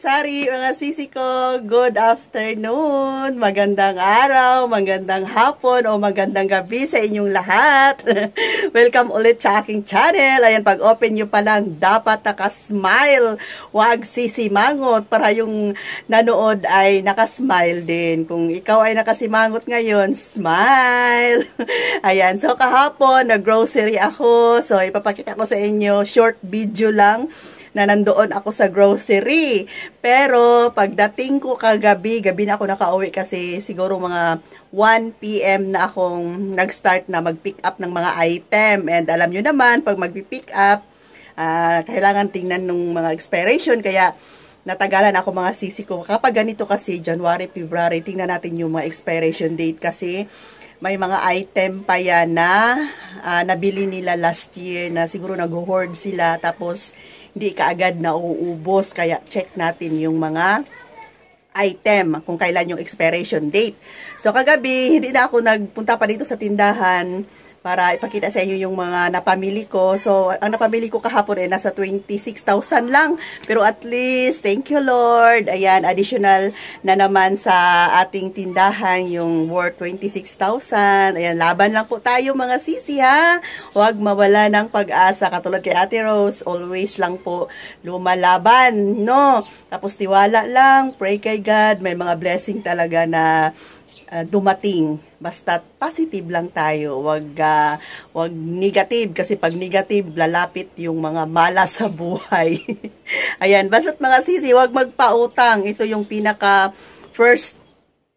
sari-sari, mga sisi ko, good afternoon, magandang araw, magandang hapon, o magandang gabi sa inyong lahat. Welcome ulit sa aking channel. Ayan, pag open nyo pa lang, dapat nakasmile, wag sisimangot, para yung nanood ay nakasmile din. Kung ikaw ay nakasimangot ngayon, smile. Ayan, so kahapon, nag-grocery ako, so ipapakita ko sa inyo, short video lang, na nandoon ako sa grocery. Pero pagdating ko kagabi, gabi na ako nakauwi kasi siguro mga 1 PM na akong nag-start na mag-pick up ng mga item. And alam nyo naman, pag mag-pick up, kailangan tingnan ng mga expiration. Kaya natagalan ako mga sisi ko. Kapag ganito kasi, January, February, tingnan natin yung mga expiration date kasi may mga item pa yan na nabili nila last year na siguro nag-hoard sila tapos hindi kaagad na uubos. Kaya check natin yung mga item kung kailan yung expiration date. So kagabi, hindi na ako nagpunta pa dito sa tindahan para ipakita sa inyo yung mga napamili ko. So, ang napamili ko kahapon ay nasa 26,000 lang. Pero at least, thank you Lord. Ayan, additional na naman sa ating tindahan yung worth 26,000. Ayan, laban lang po tayo mga sisi ha. Huwag mawala ng pag-asa. Katulad kay Ate Rose, always lang po lumalaban, no? Tapos tiwala lang, pray kay God. May mga blessing talaga na dumating. Basta positive lang tayo. Wag negative kasi pag negative lalapit yung mga malas sa buhay. Ayan, basta't mga sisi, wag magpautang. Ito yung pinaka first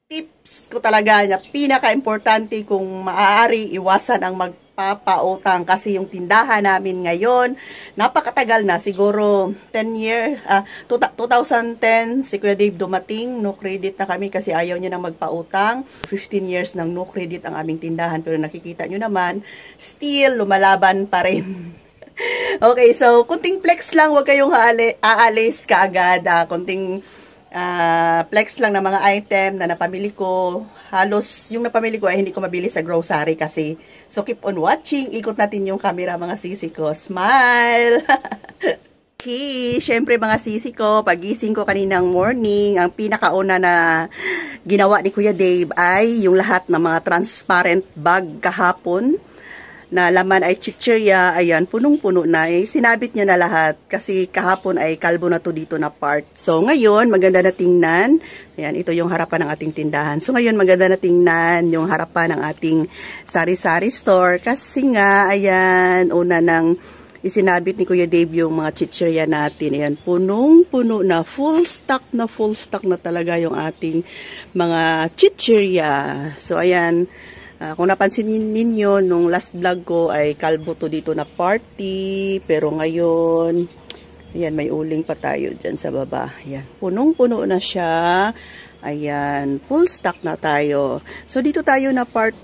tips ko talaga na pinaka-importante kung maaari iwasan ang magpapautang kasi yung tindahan namin ngayon napakatagal na, siguro 2010 si Kuya Dave dumating, no credit na kami kasi ayaw niya nang magpautang. 15 years nang no credit ang aming tindahan, pero nakikita nyo naman still lumalaban pa rin. Okay, so kunting flex lang, wag kayong aalis kaagad, kunting flex lang ng mga item na napamili ko. Halos yung napamili ko ay hindi ko mabili sa grocery kasi. So keep on watching. Ikot natin yung camera mga sisi ko. Smile! Okay, syempre mga sisi ko, pagising ko kaninang morning, ang pinakauna na ginawa ni Kuya Dave ay yung lahat ng mga transparent bag kahapon na laman ay chichirya. Ayan, punong-puno na. Sinabit niya na lahat kasi kahapon ay kalbo na to dito na part. So ngayon, maganda na tingnan. Ayan, ito yung harapan ng ating tindahan. So ngayon, maganda na tingnan yung harapan ng ating sari-sari store kasi nga, ayan, una nang isinabit ni Kuya Dave yung mga chichirya natin. Ayan, punong-puno na, full stock na talaga yung ating mga chichirya. So ayan, kung napansin ninyo, nung last vlog ko ay kalbo to dito na party. Pero ngayon, ayan, may uling pa tayo dyan sa baba. Ayan, punong-puno na siya. Ayan, full stock na tayo. So, dito tayo na part.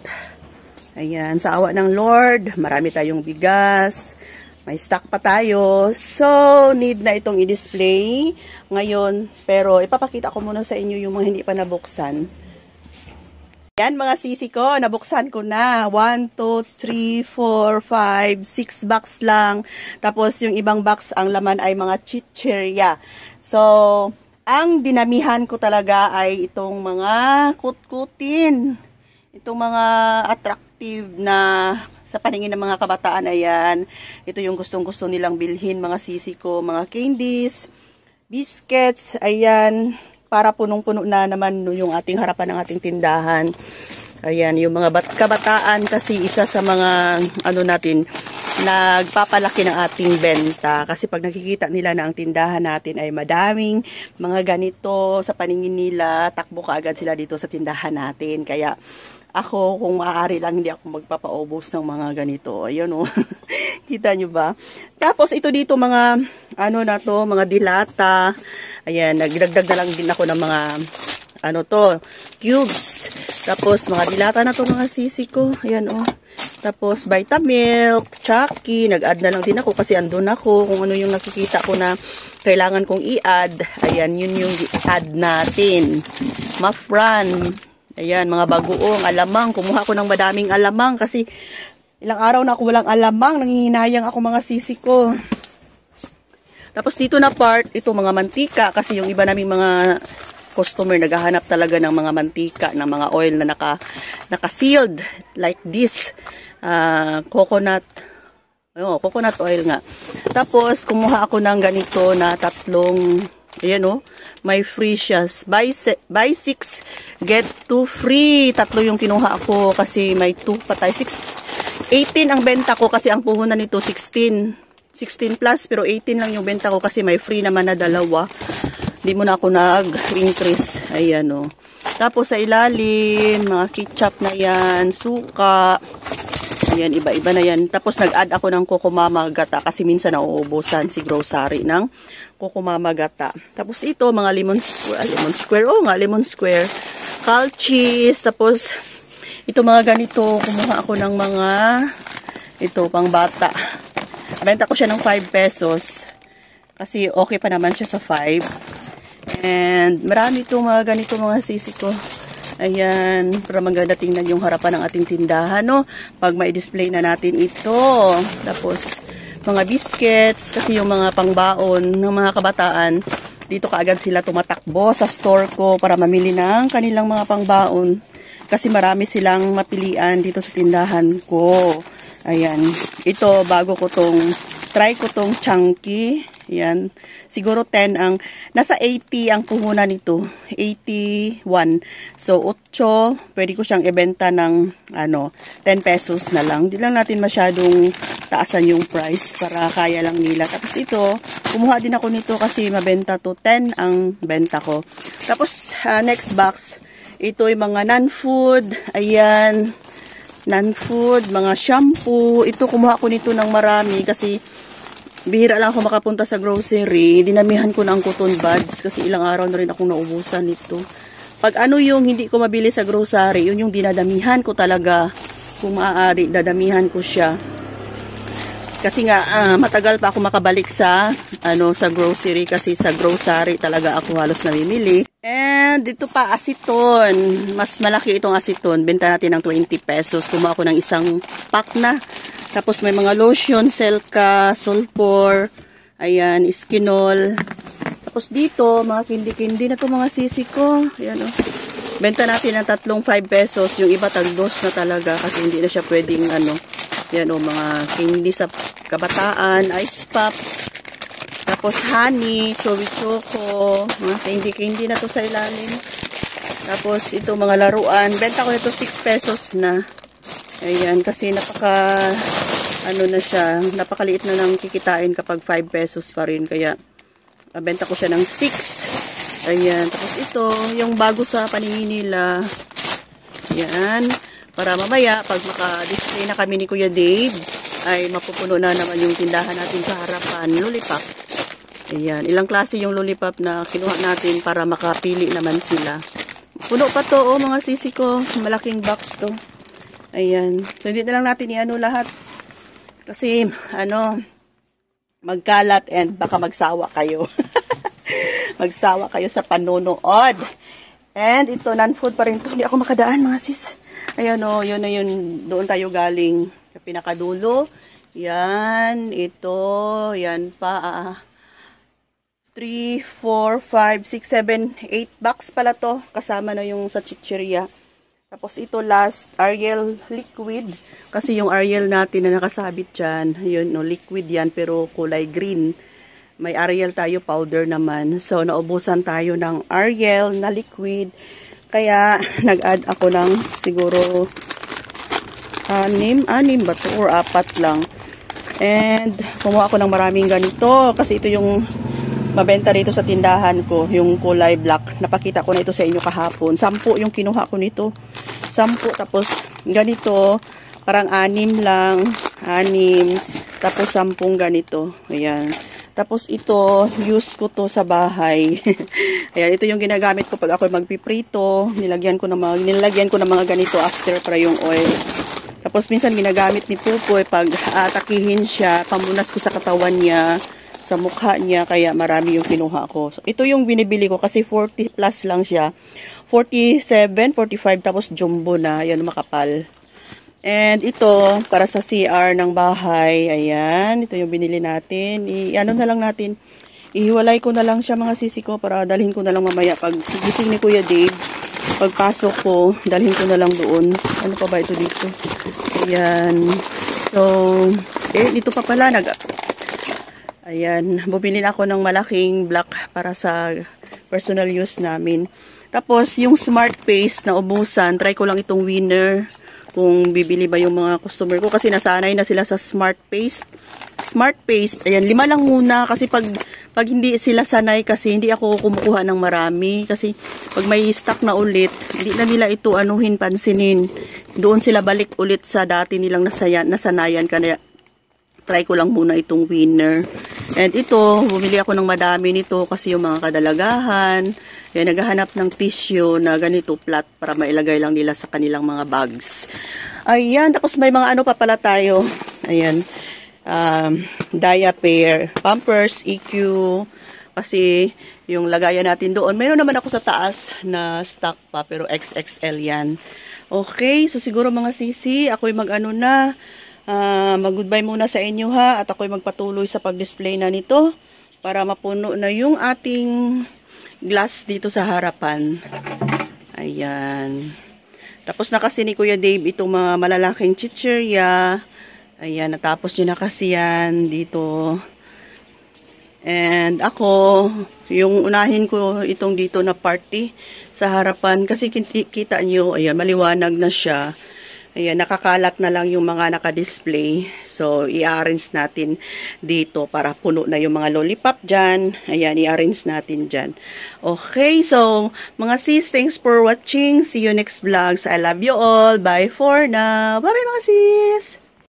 Ayan, sa awa ng Lord, marami tayong bigas. May stock pa tayo. So, need na itong i-display ngayon. Pero, ipapakita ko muna sa inyo yung mga hindi pa nabuksan. Yan mga sisi ko, nabuksan ko na. 1, 2, 3, 4, 5, 6 box lang. Tapos yung ibang box, ang laman ay mga chichirya. So, ang dinamihan ko talaga ay itong mga kutkutin. Itong mga attractive na sa paningin ng mga kabataan. Ayan, ito yung gustong-gusto nilang bilhin mga sisi ko. Mga candies, biscuits, ayan, para punong-puno na naman yung ating harapan ng ating tindahan. Ayan, yung mga kabataan kasi isa sa mga natin, nagpapalaki ng ating benta. Kasi pag nakikita nila na ang tindahan natin ay madaming mga ganito sa paningin nila, takbo kaagad sila dito sa tindahan natin. Kaya ako, kung maaari lang, hindi ako magpapaubos ng mga ganito. Ayun o. Kita nyo ba? Tapos ito dito mga, mga dilata. Ayan, nagdagdag na lang din ako ng mga, cubes. Tapos mga dilata na to mga sisi ko. Ayan o. Tapos Vitamilk, Chucky, nag-add na lang din ako kasi andun ako kung ano yung nakikita ko na kailangan kong i-add. Ayan, yun yung i-add natin. Mafran. Ayan, mga bagoong alamang. Kumuha ko ng madaming alamang kasi ilang araw na ako walang alamang. Nangihinayang ako mga sisi ko. Tapos dito na part, ito mga mantika. Kasi yung iba naming mga customer naghahanap talaga ng mga mantika, ng mga oil na naka-sealed like this. Coconut oil nga. Tapos, kumuha ako ng ganito na tatlong, ayan o, may free siya. Buy 6, get 2 free. Tatlo yung kinuha ako kasi may 2 patay. 18 ang benta ko kasi ang puhunan nito 16 plus, pero 18 lang yung benta ko kasi may free naman na dalawa. Hindi mo na ako nag-increase. Ayan o. Tapos sa ilalim, mga ketchup na yan, suka. Ayan, iba-iba na yan. Tapos nag-add ako ng Kokomama gata kasi minsan nauubusan si grocery ng Kokomama gata. Tapos ito, mga lemon square. Oh nga, lemon square. Cal cheese. Tapos, ito mga ganito. Kumuha ako ng mga, ito, pang bata. Benta ko siya ng 5 pesos. Kasi okay pa naman siya sa 5. And marami itong mga ganito mga sisi ko. Ayan, para maganda tingnan yung harapan ng ating tindahan, no? Pag may display na natin ito. Tapos, mga biscuits, kasi yung mga pangbaon ng mga kabataan, dito kaagad sila tumatakbo sa store ko para mamili ng kanilang mga pangbaon. Kasi marami silang mapilian dito sa tindahan ko. Ayan, ito, try ko tong chunky. Yan. Siguro 10 ang, nasa 80 ang puhunan nito. 81. So, 8, pwede ko siyang ibenta ng, 10 pesos na lang. Hindi lang natin masyadong taasan yung price para kaya lang nila. Tapos ito, kumuha din ako nito kasi mabenta to. 10 ang benta ko. Tapos, next box, ito yung mga non-food. Ayan. Non-food, mga shampoo. Ito, kumuha ko nito ng marami kasi bihira lang ako makapunta sa grocery. Dinamihan ko na ang cotton buds kasi ilang araw na rin akong naubusan nito. Pag ano yung hindi ko mabili sa grocery, yun yung dinadamihan ko talaga. Kung maaari, dadamihan ko siya. Kasi nga, matagal pa ako makabalik sa grocery kasi sa grocery talaga ako halos namimili. And dito pa, aceton. Mas malaki itong aceton. Benta natin ng 20 pesos. Kumuha ako ng isang pack na. Tapos may mga lotion, Selka, Sulfur, ayan, Skinol. Tapos dito, mga kindi-kindi na to mga sisi ko. Ayan o. Benta natin ng 5 pesos. Yung iba tagdos na talaga kasi hindi na siya pwedeng Ayan o, mga kindi sa kabataan, ice pop. Tapos honey, chewy choco. Mga kindi-kindi na to sa ilalim. Tapos ito mga laruan. Benta ko ito 6 pesos na. Ayan, kasi na siya, napakaliit na lang kikitain kapag 5 pesos pa rin. Kaya, benta ko siya ng 6. Ayan, tapos ito, yung bago sa paningin nila. Ayan, para mamaya, pag maka-display na kami ni Kuya Dave, ay mapupuno na naman yung tindahan natin sa harapan. Lollipop. Ayan, ilang klase yung lollipop na kinuha natin para makapili naman sila. Puno pa to, oh mga sisi ko. Malaking box to. Ayan. So, hindi na lang natin lahat. Kasi, magkalat and baka magsawa kayo. Magsawa kayo sa panonood. And ito, non-food pa rin to. Hindi ako makadaan, mga sis. Ayan o, yun na yun. Doon tayo galing. Pinakadulo. Yan, ito. Yan pa. 3, 4, 5, 6, 7, 8 box pala to. Kasama na yung sa chicheria. Tapos ito last, Ariel liquid. Kasi yung Ariel natin na nakasabit dyan, yun, liquid yan pero kulay green. May Ariel tayo, powder naman. So, naubusan tayo ng Ariel na liquid. Kaya, nag-add ako ng siguro 6 ba to? Or 4 lang. And, kumuha ako ng maraming ganito. Kasi ito yung mabenta dito sa tindahan ko, yung kulay black. Napakita ko na ito sa inyo kahapon. 10 yung kinuha ko nito. 10, tapos ganito, parang 6 lang. 6, tapos 10 ganito. Ayan. Tapos ito, use ko to sa bahay. Ayan, ito yung ginagamit ko pag ako magpiprito. Nilagyan ko ng mga ganito after para yung oil. Tapos minsan ginagamit ni Pupoy pag atakihin siya, pamunas ko sa katawan niya, sa mukha niya, kaya marami yung kinuha ko. So, ito yung binibili ko kasi 40 plus lang siya. 47, 45, tapos jumbo na. Ayan, makapal. And ito, para sa CR ng bahay. Ayan, ito yung binili natin. Na lang natin. Ihiwalay ko na lang siya mga sisi ko para dalhin ko na lang mamaya pag gising ni Kuya Dave. Pagpasok ko, dalhin ko na lang doon. Ano pa ba ito dito? Ayan. So, dito pa pala ayan, bumili na ako ng malaking block para sa personal use namin. Tapos, yung smart paste na ubusan, try ko lang itong winner kung bibili ba yung mga customer ko kasi nasanay na sila sa smart paste. Smart paste, ayan, 5 lang muna kasi pag hindi sila sanay kasi hindi ako kumukuha ng marami kasi pag may stock na ulit, hindi na nila ito pansinin. Doon sila balik ulit sa dati nilang nasanayan kaya try ko lang muna itong winner. And ito, bumili ako ng madami nito kasi yung mga kadalagahan, naghahanap ng tissue na ganito flat para mailagay lang nila sa kanilang mga bags. Ayan, tapos may mga pa pala tayo. Ayan, diaper, Pampers, EQ, kasi yung lagayan natin doon. Mayroon naman ako sa taas na stock pa, pero XXL yan. Okay, so siguro mga sisi, ako'y mag-goodbye muna sa inyo ha, at ako'y magpatuloy sa pag-display na nito para mapuno na yung ating glass dito sa harapan. Ayan. Tapos na kasi ni Kuya Dave itong mga malalaking chichirya. Ayan, natapos nyo na kasi yan dito. And ako, yung unahin ko itong dito na party sa harapan kasi kita nyo, ayan, maliwanag na siya. Ayan, nakakalat na lang yung mga naka-display. So, i-arrange natin dito para puno na yung mga lollipop dyan. Ayan, i-arrange natin dyan. Okay, so, mga sis, thanks for watching. See you next vlogs. I love you all. Bye for now. Bye-bye mga sis!